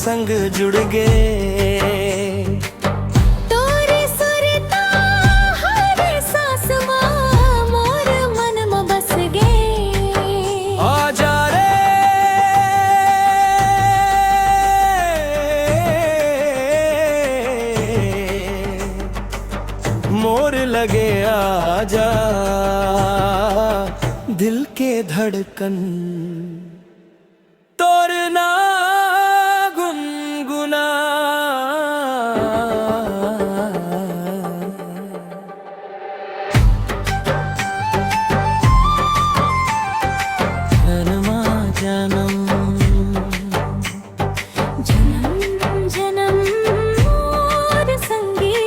संग जुड़ गए। तोरे सुरता हर सांस मोर मन में बस गए। आजा रे मोर लगे आजा, दिल के धड़कन तोड़ना गुनगुना। जन्मा जन्म जन्म जन्म मोर संगी,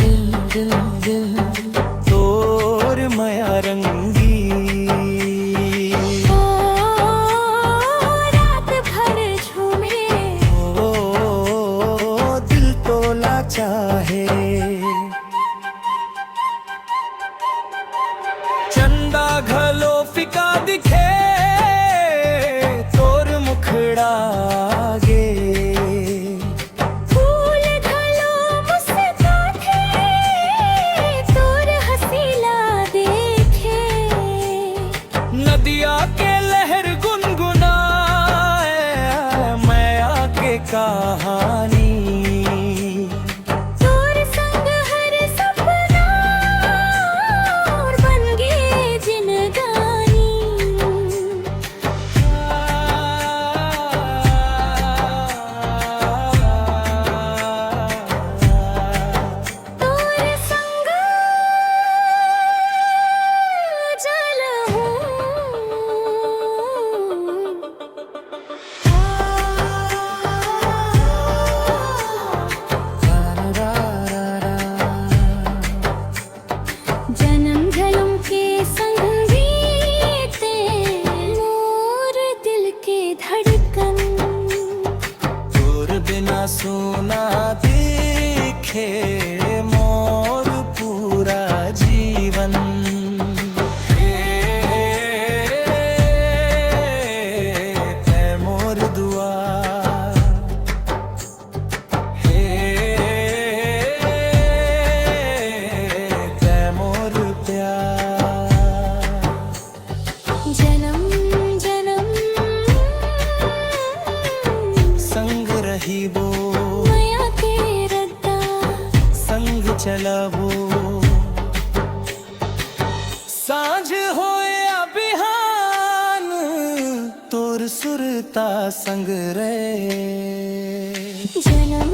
दिल दिल दिल तोर माया रंगी। चाहे चंदा घलो फिका दिखे तोर मुखड़ा गे। फूल घलो मुस्का थे तोर हसीला देखे। नदिया के लहर गुनगुनाए मैं आके कहानी। जन्म जन्म के संग बीते मोर दिल के धड़कन। तोर बिना सोना दिखे मोर पूरा जीवन। ते मोर दुआ जन्म जन्म संग रही वो माया के रद्दा, संग चला वो सांझ होया बिहान तोर सुरता संग रे। जन्म